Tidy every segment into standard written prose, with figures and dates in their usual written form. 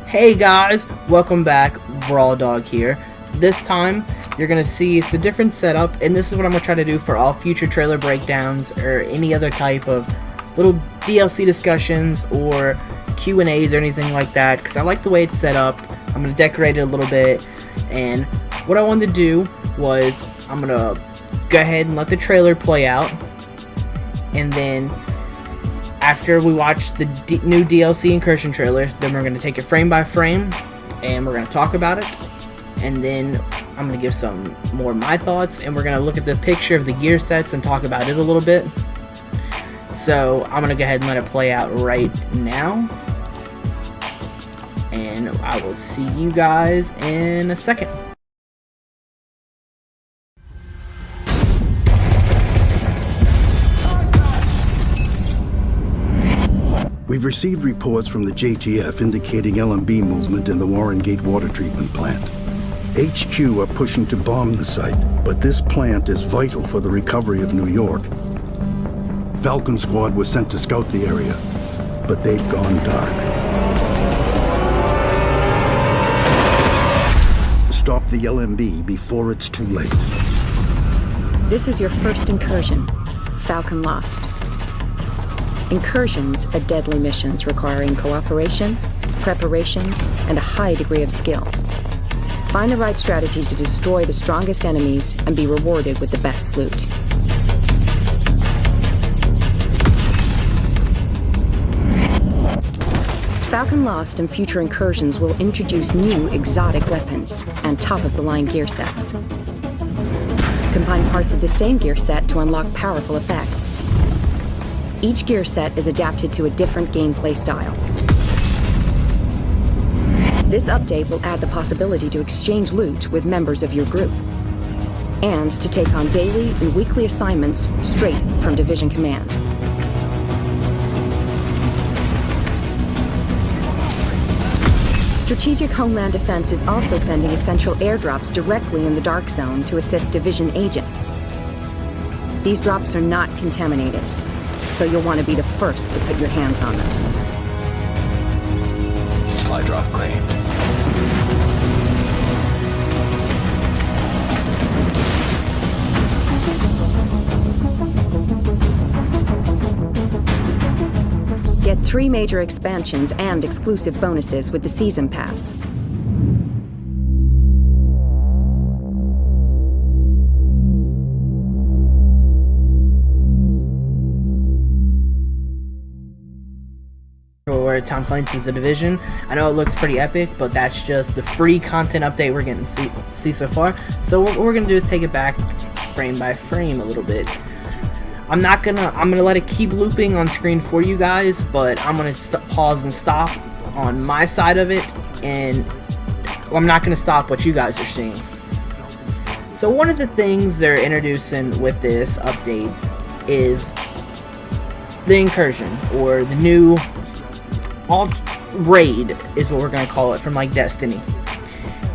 Hey guys, welcome back. Brawl Dog here. This time, you're gonna see it's a different setup, and this is what I'm gonna try to do for all future trailer breakdowns or any other type of little DLC discussions or Q&As or anything like that, because I like the way it's set up. I'm gonna decorate it a little bit, and what I wanted to do was I'm gonna go ahead and let the trailer play out, and then after we watch the new DLC Incursion trailer, then we're going to take it frame by frame, and we're going to talk about it, and then I'm going to give some more of my thoughts, and we're going to look at the picture of the gear sets and talk about it a little bit. So I'm going to go ahead and let it play out right now, and I will see you guys in a second. We've received reports from the JTF indicating LMB movement in the Warren Gate water treatment plant. HQ are pushing to bomb the site, but this plant is vital for the recovery of New York. Falcon Squad was sent to scout the area, but they've gone dark. Stop the LMB before it's too late. This is your first incursion. Falcon lost. Incursions are deadly missions requiring cooperation, preparation, and a high degree of skill. Find the right strategy to destroy the strongest enemies and be rewarded with the best loot. Falcon Lost and future incursions will introduce new exotic weapons and top-of-the-line gear sets. Combine parts of the same gear set to unlock powerful effects. Each gear set is adapted to a different gameplay style. This update will add the possibility to exchange loot with members of your group, and to take on daily and weekly assignments straight from Division Command. Strategic Homeland Defense is also sending essential airdrops directly in the Dark Zone to assist Division agents. These drops are not contaminated, so you'll want to be the first to put your hands on them. Supply drop claimed. Get 3 major expansions and exclusive bonuses with the Season Pass. Or Tom Clancy's The Division. I know it looks pretty epic, but that's just the free content update we're getting to see so far. So what we're gonna do is take it back frame by frame a little bit. I'm gonna let it keep looping on screen for you guys, but I'm gonna pause and stop on my side of it, and I'm not gonna stop what you guys are seeing. So one of the things they're introducing with this update is the Incursion, or the new raid is what we're gonna call it, from like Destiny.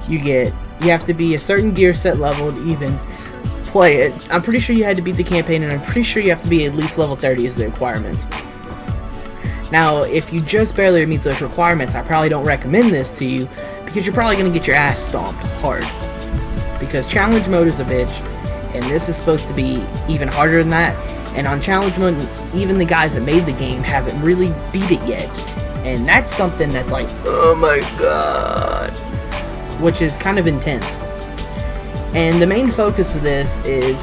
You have to be a certain gear set level to even play it. I'm pretty sure you had to beat the campaign, and I'm pretty sure you have to be at least level 30 as the requirements. Now, if you just barely meet those requirements, I probably don't recommend this to you, because you're probably gonna get your ass stomped hard. Because challenge mode is a bitch, and this is supposed to be even harder than that. And on challenge mode, even the guys that made the game haven't really beat it yet. And that's something that's like, oh my god, which is kind of intense. And the main focus of this is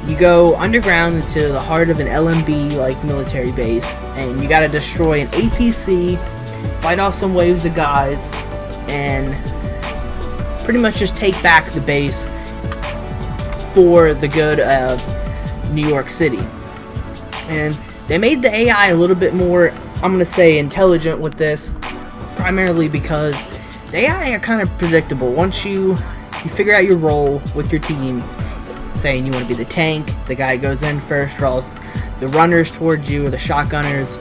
you go underground into the heart of an LMB like military base, and you gotta destroy an APC, fight off some waves of guys, and pretty much just take back the base for the good of New York City. And they made the AI a little bit more, I'm gonna say, intelligent with this, primarily because the AI are kind of predictable. Once you figure out your role with your team, saying you want to be the tank, the guy who goes in first, draws the runners towards you, or the shotgunners,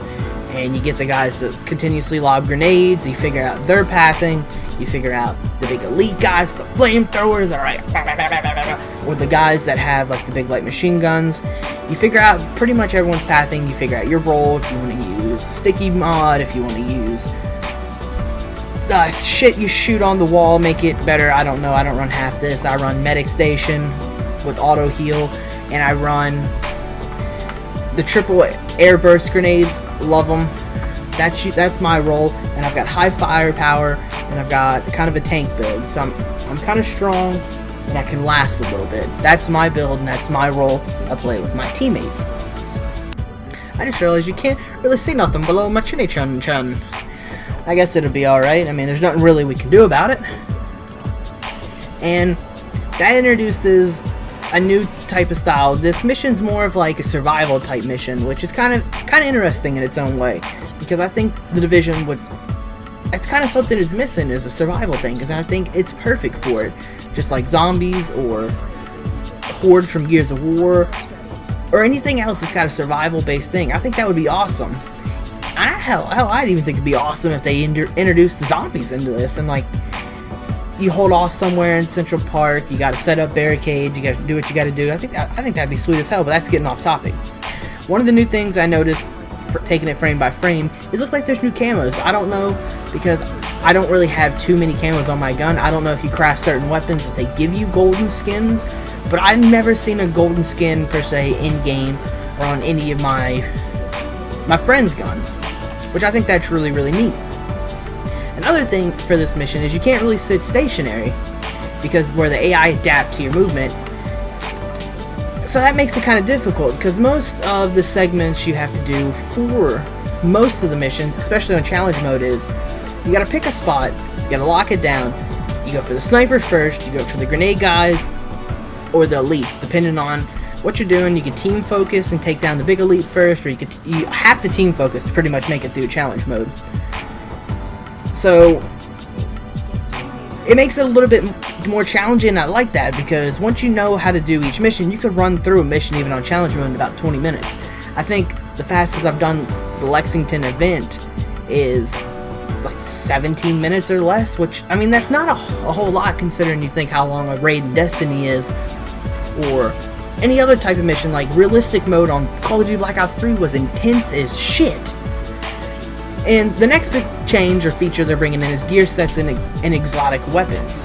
and you get the guys that continuously lob grenades, you figure out their pathing, you figure out the big elite guys, the flamethrowers, alright, or the guys that have like the big light machine guns. You figure out pretty much everyone's pathing, you figure out your role, if you want to use sticky mod, if you want to use shit you shoot on the wall, make it better. I don't know. I don't run half this. I run Medic Station with auto heal, and I run the triple air burst grenades. Love them. That's my role. And I've got high firepower, and I've got kind of a tank build. So I'm kind of strong, and I can last a little bit. That's my build, and that's my role I play with my teammates. I just realized you can't really see nothing below my chinny chun. I guess it'll be alright. I mean, there's nothing really we can do about it. And that introduces a new type of style. This mission's more of like a survival type mission, which is kind of interesting in its own way, because I think the Division it's kind of something it's missing, is a survival thing, because I think it's perfect for it. Just like zombies or Horde from Gears of War or anything else that's got a survival based thing. I think that would be awesome. Hell, I'd even think it'd be awesome if they introduced the zombies into this, and like, you hold off somewhere in Central Park, you gotta set up barricades, you gotta do what you gotta do. I think that'd be sweet as hell, but that's getting off topic. One of the new things I noticed, for taking it frame by frame, is it looks like there's new camos. I don't know, because I don't really have too many camos on my gun. I don't know if you craft certain weapons, if they give you golden skins, but I've never seen a golden skin per se in-game or on any of my friends' guns, which I think that's really neat. Another thing for this mission is you can't really sit stationary, because where the AI adapt to your movement, so that makes it kind of difficult, because most of the segments you have to do for most of the missions, especially on challenge mode, is you gotta pick a spot, you gotta lock it down, you go for the sniper first, you go for the grenade guys, or the elites, depending on what you're doing. You can team focus and take down the big elite first, or you have to team focus to pretty much make it through challenge mode. So it makes it a little bit more challenging, and I like that, because once you know how to do each mission, you can run through a mission even on challenge mode in about 20 minutes. I think the fastest I've done the Lexington event is like 17 minutes or less, which, I mean, that's not a whole lot considering you think how long a raid in Destiny is, or any other type of mission. Like realistic mode on Call of Duty Black Ops 3 was intense as shit. And the next big change or feature they're bringing in is gear sets and exotic weapons.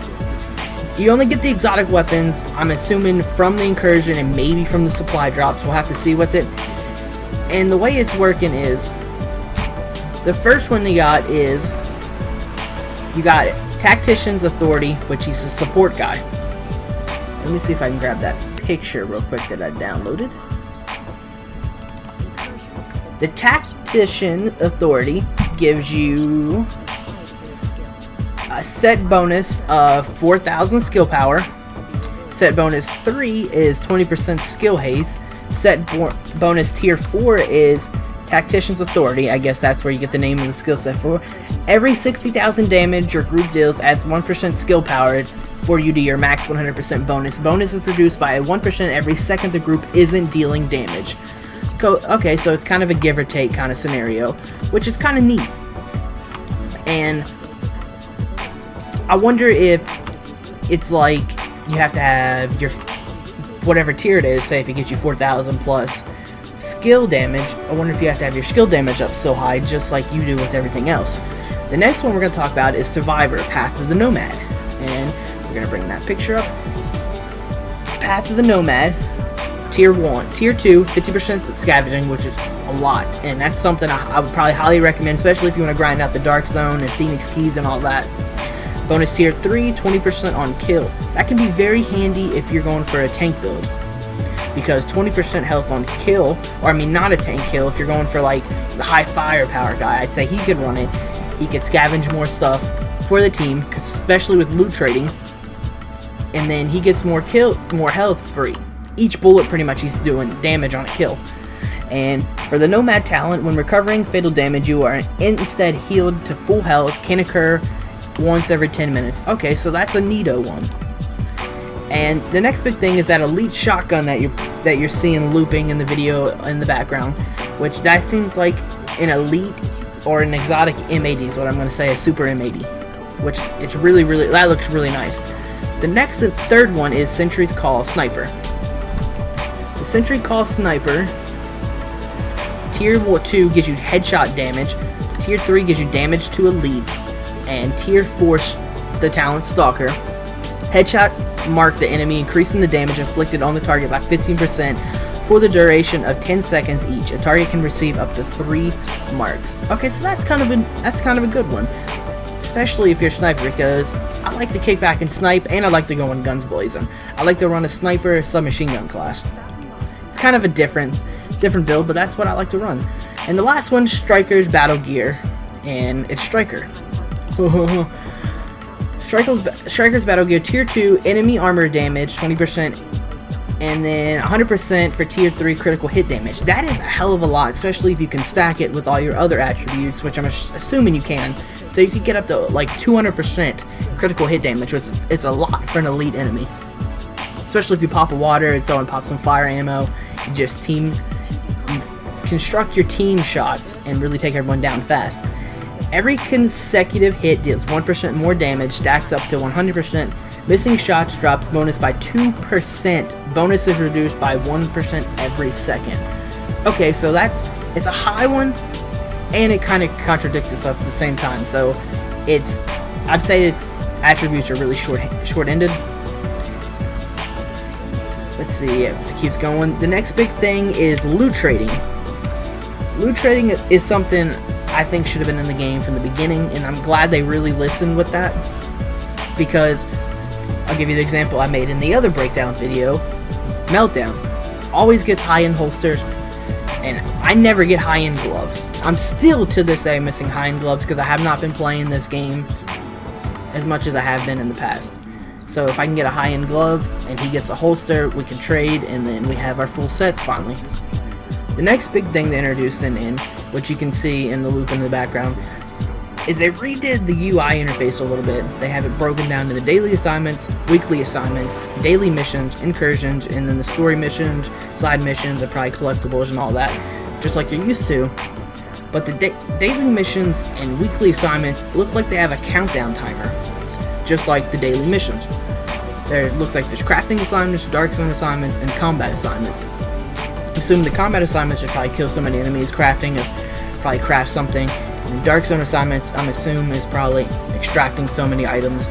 You only get the exotic weapons, I'm assuming, from the Incursion and maybe from the supply drops. We'll have to see with it. And the way it's working is, the first one you got Tactician's Authority, which he's a support guy. Let me see if I can grab that picture real quick that I downloaded. The Tactician Authority gives you a set bonus of 4,000 skill power. Set bonus 3 is 20% skill haze. Set bonus tier 4 is Tactician's Authority. I guess that's where you get the name of the skill set for. Every 60,000 damage your group deals adds 1% skill power for you to your max 100% bonus. Bonus is reduced by 1% every second the group isn't dealing damage. Okay, so it's kind of a give or take kind of scenario, which is kind of neat. And I wonder if it's like you have to have your whatever tier it is. Say if it gets you 4,000 plus skill damage, I wonder if you have to have your skill damage up so high, just like you do with everything else. The next one we're going to talk about is Survivor, Path of the Nomad. And we're going to bring that picture up. Path of the Nomad, Tier 1. Tier 2, 50% scavenging, which is a lot. And that's something I would probably highly recommend, especially if you want to grind out the Dark Zone and Phoenix Keys and all that. Bonus Tier 3, 20% on kill. That can be very handy if you're going for a tank build, because 20% health on kill, or I mean not a tank kill, if you're going for like the high firepower guy, I'd say he could run it. He could scavenge more stuff for the team, especially with loot trading, and then he gets more health for each bullet. Pretty much he's doing damage on a kill. And for the Nomad talent, when recovering fatal damage, you are instead healed to full health, can occur once every 10 minutes. Okay, so that's a neato one. And the next big thing is that elite shotgun that you're seeing looping in the video in the background, which that seems like an elite or an exotic M80 is what I'm going to say, a super M80, which it's really, that looks really nice. The next and third one is Sentry's Call Sniper. The Sentry Call Sniper, Tier 2 gives you headshot damage, Tier 3 gives you damage to elites, and Tier 4 the talent Stalker. Headshot mark the enemy, increasing the damage inflicted on the target by 15% for the duration of 10 seconds each. A target can receive up to 3 marks. Okay, so that's kind of a good one, especially if you're a sniper, because I like to kick back and snipe, and I like to go in guns blazing. I like to run a sniper submachine gun class. It's kind of a different build, but that's what I like to run. And the last one, Striker's Battle Gear, and it's Striker. Striker's Battle Gear Tier 2 enemy armor damage 20%, and then 100% for Tier 3 critical hit damage. That is a hell of a lot, especially if you can stack it with all your other attributes, which I'm assuming you can. So you could get up to like 200% critical hit damage, which it's a lot for an elite enemy. Especially if you pop a water, someone pops some fire ammo, you just you construct your team shots and really take everyone down fast. Every consecutive hit deals 1% more damage, stacks up to 100%. Missing shots drops bonus by 2%. Bonus is reduced by 1% every second. Okay, so it's a high one, and it kind of contradicts itself at the same time. So I'd say its attributes are really short-ended. Let's see, it keeps going. The next big thing is loot trading. Loot trading is something I think should have been in the game from the beginning, and I'm glad they really listened with that, because I'll give you the example I made in the other breakdown video. Meltdown always gets high-end holsters, and I never get high-end gloves. I'm still to this day missing high-end gloves because I have not been playing this game as much as I have been in the past. So if I can get a high-end glove and he gets a holster, we can trade, and then we have our full sets finally. The next big thing they introduced in which you can see in the loop in the background, is they redid the UI interface a little bit. They have it broken down into daily assignments, weekly assignments, daily missions, incursions, and then the story missions, side missions, and probably collectibles and all that, just like you're used to. But the daily missions and weekly assignments look like they have a countdown timer, just like the daily missions. It looks like there's crafting assignments, dark zone assignments, and combat assignments. Assuming the combat assignments are probably kill so many enemies, crafting is probably craft something, and dark zone assignments I'm assuming is probably extracting so many items,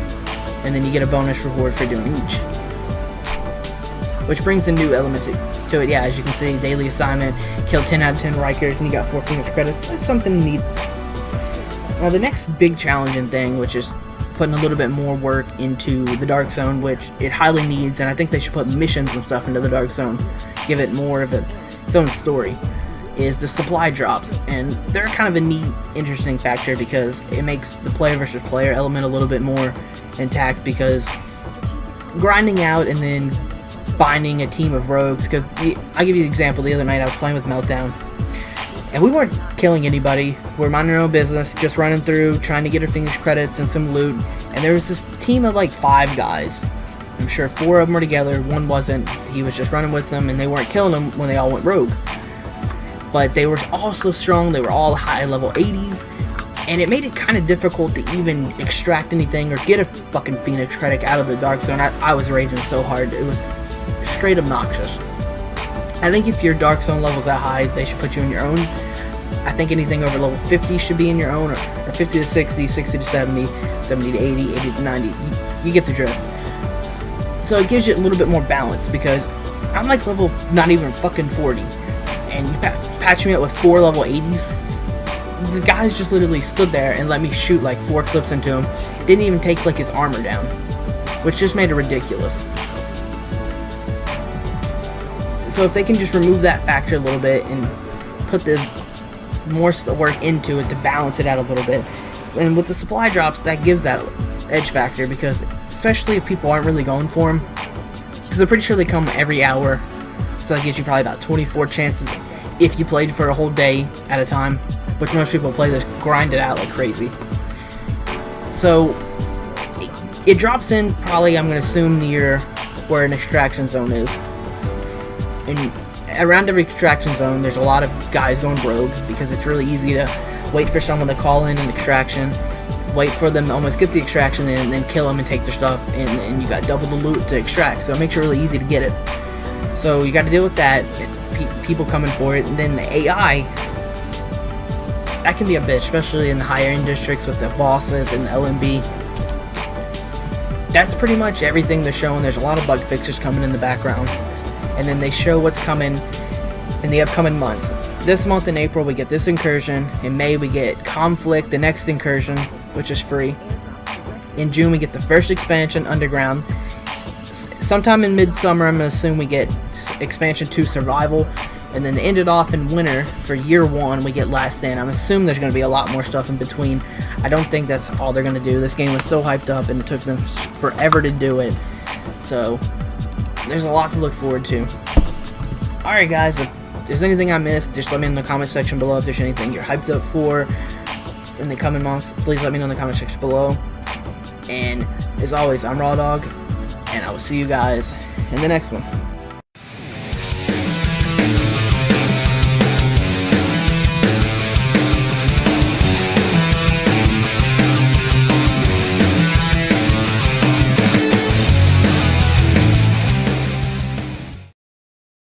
and then you get a bonus reward for doing each. Which brings a new element to it. Yeah, as you can see, daily assignment, kill 10 out of 10 Rikers, and you got 4 Phoenix credits. That's something neat. Now the next big challenging thing, which is putting a little bit more work into the Dark Zone, which it highly needs, and I think they should put missions and stuff into the Dark Zone, give it more of its own story, is the supply drops. And they're kind of a neat, interesting factor because it makes the player versus player element a little bit more intact, because grinding out and then binding a team of rogues, because I'll give you an example. The other night I was playing with Meltdown, and we weren't killing anybody. We're minding our own business, just running through, trying to get our Phoenix credits and some loot. And there was this team of like 5 guys. I'm sure 4 of them were together, 1 wasn't. He was just running with them, and they weren't killing them when they all went rogue. But they were all so strong, they were all high level 80s, and it made it kind of difficult to even extract anything or get a fucking Phoenix credit out of the Dark Zone. I was raging so hard, it was straight obnoxious. I think if your Dark Zone level's that high, they should put you in your own. I think anything over level 50 should be in your own, or 50 to 60, 60 to 70, 70 to 80, 80 to 90. You get the drift. So it gives you a little bit more balance, because I'm like level not even fucking 40, and you patch me up with 4 level 80s. The guys just literally stood there and let me shoot like 4 clips into him. Didn't even take like his armor down, which just made it ridiculous. So if they can just remove that factor a little bit and put the more work into it to balance it out a little bit, and with the supply drops, that gives that edge factor, because especially if people aren't really going for them, because I'm pretty sure they come every hour, so that gives you probably about 24 chances if you played for a whole day at a time, which most people play this, grind it out like crazy. So it drops in probably, I'm going to assume, near where an extraction zone is. And around every extraction zone, there's a lot of guys going rogue, because it's really easy to wait for someone to call in an extraction, wait for them to almost get the extraction, and then kill them and take their stuff, and you got double the loot to extract, so it makes it really easy to get it. So you got to deal with that, people coming for it, and then the AI. that can be a bitch, especially in the higher end districts with the bosses and the LMB. That's pretty much everything they're showing. There's a lot of bug fixes coming in the background, and then they show what's coming in the upcoming months. This month in April we get this Incursion. In May we get Conflict, the next Incursion, which is free. In June we get the first expansion, Underground. Sometime in midsummer I'm going to assume we get expansion 2, Survival. And then to end it off in winter for year 1 we get Last Stand. I'm assuming there's going to be a lot more stuff in between. I don't think that's all they're going to do. This game was so hyped up and it took them forever to do it. So there's a lot to look forward to. Alright guys, if there's anything I missed, just let me know in the comment section below. If there's anything you're hyped up for in the coming months, please let me know in the comment section below. And as always, I'm Raw Dog, and I will see you guys in the next one.